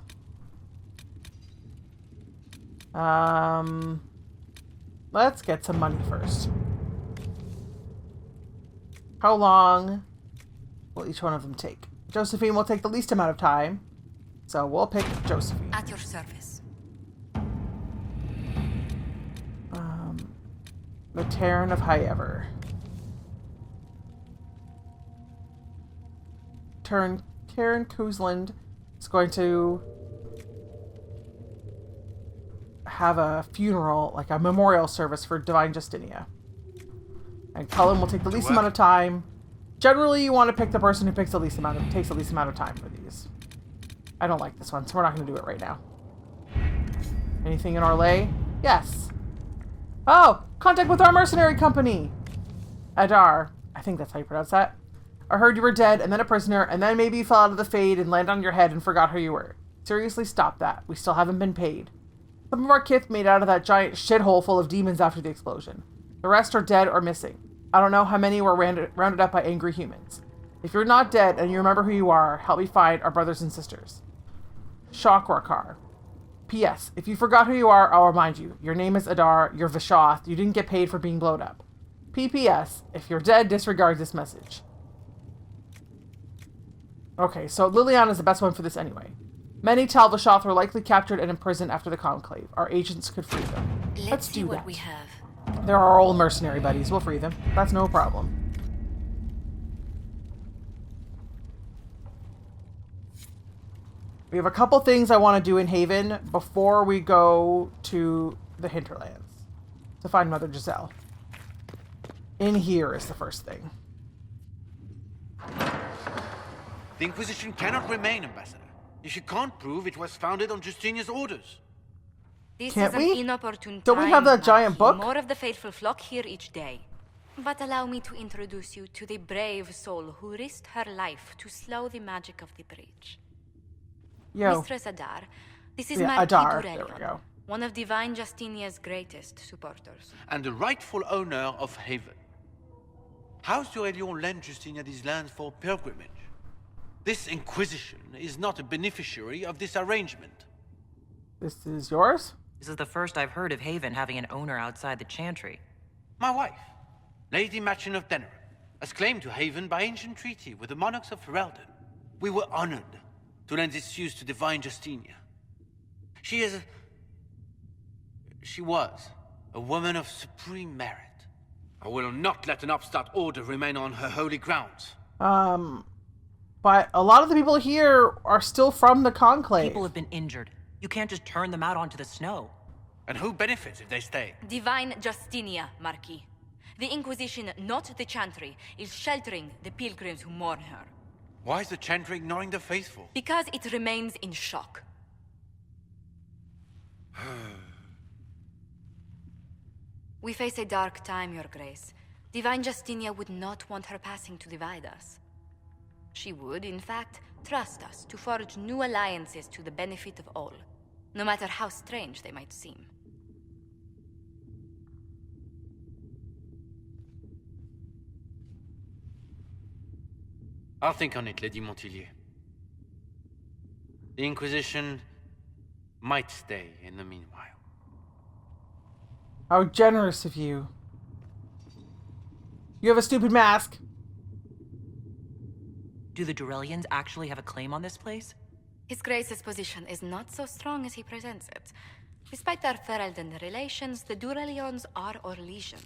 Let's get some money first. How long will each one of them take? Josephine will take the least amount of time. So we'll pick Josephine. At your service. The Terran of Highever. Karen Kuzland is going to have a funeral, like a memorial service for Divine Justinia. And Cullen will take the least amount of time. Generally, you want to pick the person who takes the least amount of time for these. I don't like this one, so we're not going to do it right now. Anything in Orlais? Yes. Oh, contact with our mercenary company. Adar. I think that's how you pronounce that. I heard you were dead, and then a prisoner, and then maybe you fell out of the Fade and landed on your head and forgot who you were. Seriously, stop that. We still haven't been paid. Some of our kith made out of that giant shithole full of demons after the explosion. The rest are dead or missing. I don't know how many were rounded up by angry humans. If you're not dead and you remember who you are, help me find our brothers and sisters. Shokrakar. P.S. If you forgot who you are, I'll remind you. Your name is Adar, you're Vishoth, you didn't get paid for being blown up. P.P.S. If you're dead, disregard this message. Okay, so Liliana is the best one for this anyway. Many Tal Vishoth were likely captured and imprisoned after the Conclave. Our agents could free them. Let's do see that. what we have. They're our old mercenary buddies. We'll free them. That's no problem. We have a couple things I want to do in Haven before we go to the hinterlands to find Mother Giselle. In here is the first thing. The Inquisition cannot remain, Ambassador, if you can't prove it was founded on Justinia's orders. This Can't is we? an inopportune Don't time, we have that giant Marquis. book? More of the faithful flock here each day. But allow me to introduce you to the brave soul who risked her life to slow the magic of the breach. Yo. Mistress Adar, this is Yeah, Marquis Adar. Durelion, There we go. one of Divine Justinia's greatest supporters. And the rightful owner of Haven. House Durelion lent Justinia these lands for pilgrimage. This Inquisition is not a beneficiary of this arrangement. This is yours? This is the first I've heard of Haven having an owner outside the Chantry. My wife, Lady Machin of Denerim, has claimed to Haven by ancient treaty with the monarchs of Ferelden. We were honored to lend its use to Divine Justinia. She was a woman of supreme merit. I will not let an upstart order remain on her holy grounds. But a lot of the people here are still from the Conclave. People have been injured. You can't just turn them out onto the snow. And who benefits if they stay? Divine Justinia, Marquis. The Inquisition, not the Chantry, is sheltering the pilgrims who mourn her. Why is the Chantry ignoring the faithful? Because it remains in shock. We face a dark time, Your Grace. Divine Justinia would not want her passing to divide us. She would, in fact, trust us to forge new alliances to the benefit of all, no matter how strange they might seem. I'll think on it, Lady Montillier. The Inquisition might stay in the meanwhile. How generous of you. You have a stupid mask. Do the Durellians actually have a claim on this place? His Grace's position is not so strong as he presents it. Despite their Ferelden relations, the Durellions are our legion.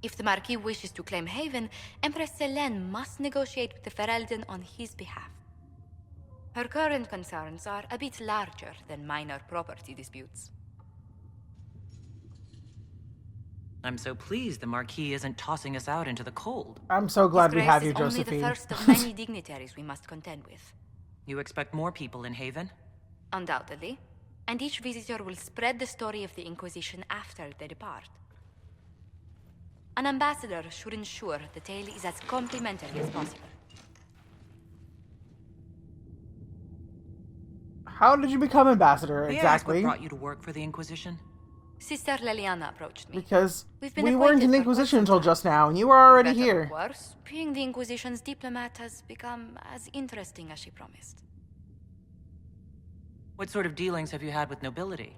If the Marquis wishes to claim Haven, Empress Selene must negotiate with the Ferelden on his behalf. Her current concerns are a bit larger than minor property disputes. I'm so pleased the Marquis isn't tossing us out into the cold. I'm so glad we have you, His Grace is Josephine. only the first of many dignitaries we must contend with. You expect more people in Haven? Undoubtedly. And each visitor will spread the story of the Inquisition after they depart. An ambassador should ensure the tale is as complimentary as possible. How did you become ambassador, May I ask exactly? what brought you to work for the Inquisition? Sister Leliana approached me. Because We've been we weren't in the acquainted for Inquisition quite some until just now, and you were already Better here. or worse, being the Inquisition's diplomat has become as interesting as she promised. What sort of dealings have you had with nobility?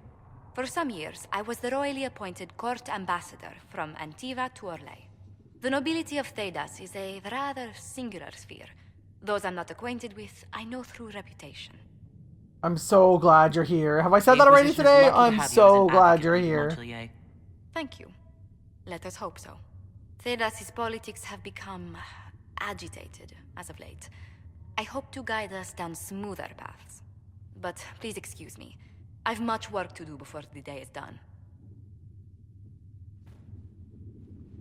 For some years, I was the royally appointed court ambassador from Antiva to Orlais. The nobility of Thedas is a rather singular sphere. Those I'm not acquainted with, I know through reputation. I'm so glad you're here. Have I said The that already Inquisition is today? lucky to I'm have you as so an glad advocate, you're Lady here. Montillier. Thank you. Let us hope so. Thedas' politics have become agitated as of late. I hope to guide us down smoother paths. But please excuse me. I've much work to do before the day is done.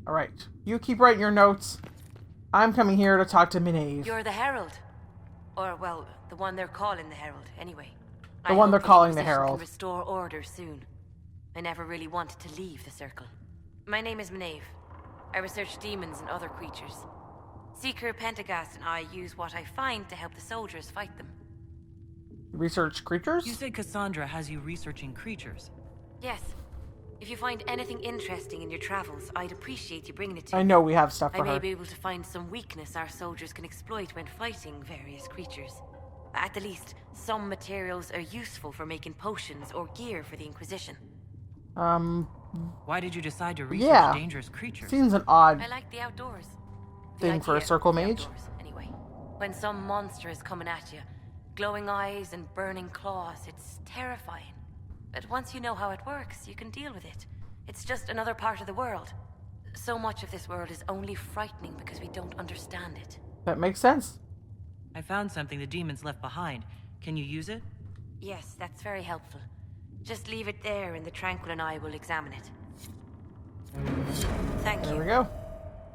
Alright. You keep writing your notes. I'm coming here to talk to Minave. You're the Herald. Or, well, the one they're calling the Herald, anyway. The one they're calling the Inquisition Herald. can restore order soon. I never really wanted to leave the Circle. My name is Minave. I research demons and other creatures. Seeker Pentagast and I use what I find to help the soldiers fight them. Research creatures? You say Cassandra has you researching creatures. Yes. If you find anything interesting in your travels, I'd appreciate you bringing it to me. I know we have stuff I for may her. be able to find some weakness our soldiers can exploit when fighting various creatures. At the least, some materials are useful for making potions or gear for the Inquisition. Why did you decide to research Yeah. dangerous creatures? Seems an odd I like the outdoors. The thing for a idea circle of the mage. outdoors, anyway. When some monster is coming at you, glowing eyes and burning claws, it's terrifying. But once you know how it works, you can deal with it. It's just another part of the world. So much of this world is only frightening because we don't understand it. That makes sense. I found something the demons left behind. Can you use it? Yes, that's very helpful. Just leave it there and the Tranquil and I will examine it. Thank There you. we go.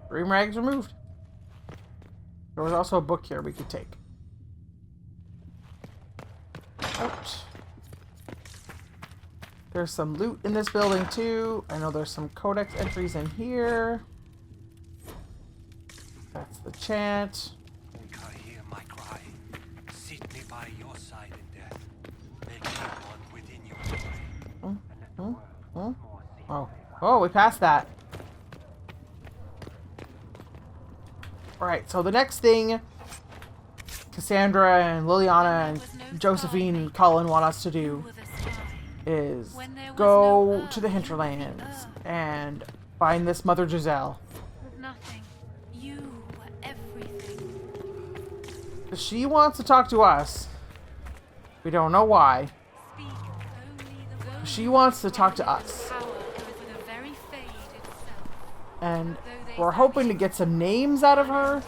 Dream rags removed. There was also a book here we could take. Ouch. There's some loot in this building too. I know there's some codex entries in here. That's the chant. Hear my cry. Sit me by your side in death. Make me one within your mind. Oh, we passed that. Alright, so the next thing Cassandra and Liliana and Josephine and Cullen want us to do is go to the hinterlands and find this Mother Giselle. Nothing. You were everything. She wants to talk to us. We don't know why. Speak She wants to talk to us. And we're hoping to get some names out of her,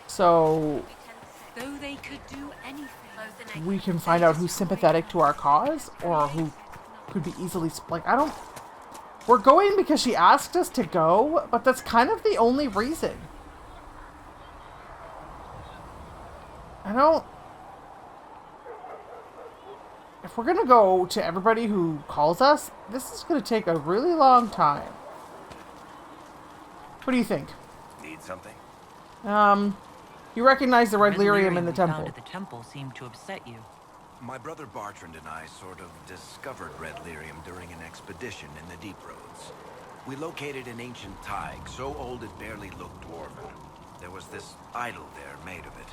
so we can find out who's sympathetic to our cause, or who could be easily... Like, I don't... We're going because she asked us to go, but that's kind of the only reason. I don't... If we're gonna go to everybody who calls us, this is gonna take a really long time. What do you think? Need something? You recognize the red lyrium in the we temple. found at the temple seemed to upset you. My brother Bartrand and I sort of discovered red lyrium during an expedition in the Deep Roads. We located an ancient thaig, so old it barely looked dwarven. There was this idol there made of it.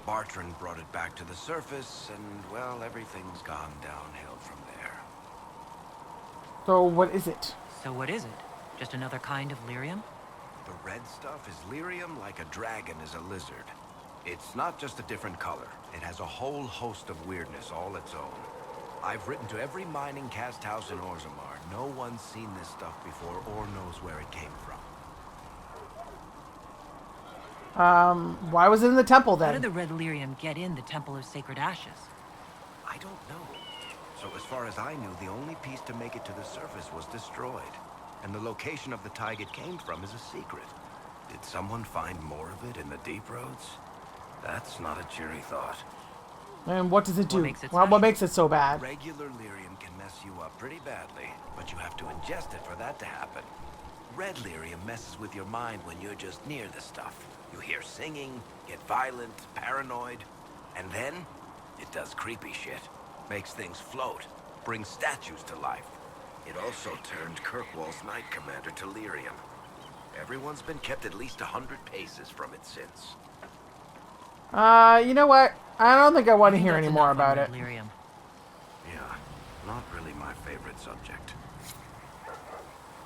Bartrand brought it back to the surface, and, well, everything's gone downhill from there. So what is it? So what is it? Just another kind of lyrium? The red stuff is lyrium like a dragon is a lizard. It's not just a different color. It has a whole host of weirdness all its own. I've written to every mining cast house in Orzammar. No one's seen this stuff before or knows where it came from. Why was it in the temple then? How did the red lyrium get in the Temple of Sacred Ashes? I don't know. So as far as I knew, the only piece to make it to the surface was destroyed. And the location of the thaig it came from is a secret. Did someone find more of it in the Deep Roads? That's not a cheery thought. And what does it do? What makes it so bad? Regular lyrium can mess you up pretty badly, but you have to ingest it for that to happen. Red lyrium messes with your mind when you're just near the stuff. You hear singing, get violent, paranoid, and then it does creepy shit. Makes things float, brings statues to life. It also turned Kirkwall's Knight Commander to lyrium. Everyone's been kept at least 100 paces from it since. You know what? I don't think I want to hear any more about it. Yeah, not really my favorite subject.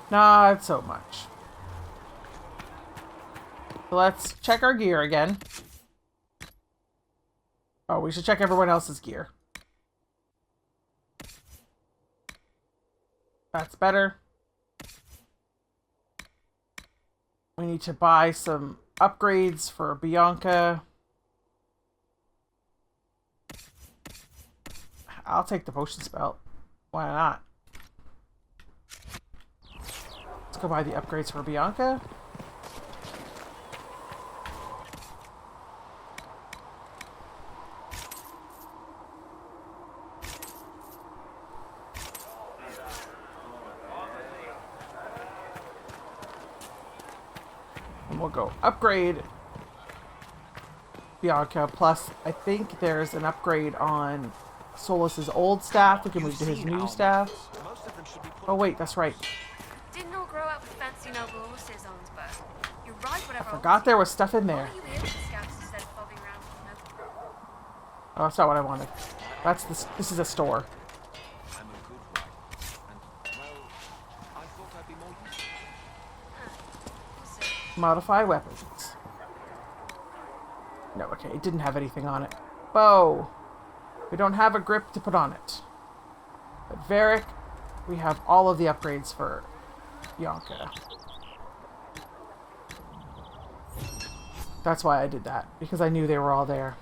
Not so much. Let's check our gear again. Oh, we should check everyone else's gear. That's better. We need to buy some upgrades for Bianca. I'll take the potion spell. Why not? Let's go buy the upgrades for Bianca. And we'll go upgrade Bianca. Plus, I think there's an upgrade on Solus's old staff. We can move to his new staff. Oh wait, that's right. Didn't all grow up with fancy noble horses, Onsberg. You ride whatever. I forgot there was stuff in there. Why are you here with the scouts instead of bobbing around with no... Oh, that's not what I wanted. That's this. This is a store. Modify weapons. No, okay, it didn't have anything on it. Bow. We don't have a grip to put on it. But Varric, we have all of the upgrades for Bianca. That's why I did that, because I knew they were all there.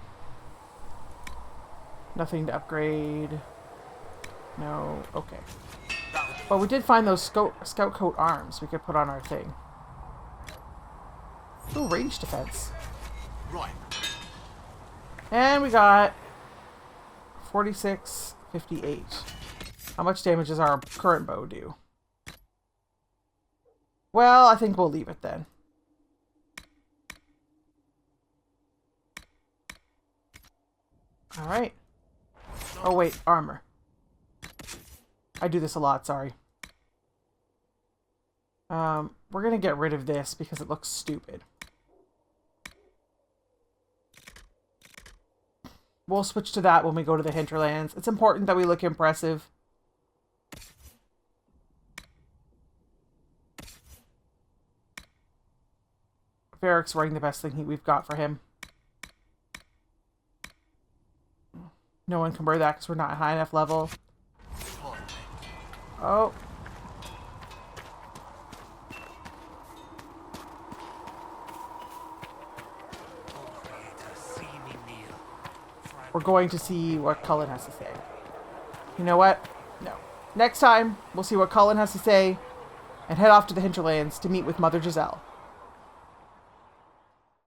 Nothing to upgrade. No, okay. But we did find those scout coat arms we could put on our thing. Ooh, range defense. Right. And we got 46.58. How much damage does our current bow do? Well, I think we'll leave it then. Alright. Oh wait, armor. I do this a lot, sorry. We're gonna get rid of this because it looks stupid. We'll switch to that when we go to the hinterlands. It's important that we look impressive. Varric's wearing the best thing we've got for him. No one can wear that because we're not high enough level. Oh. We're going to see what Cullen has to say. You know what? No. Next time, we'll see what Cullen has to say and head off to the hinterlands to meet with Mother Giselle.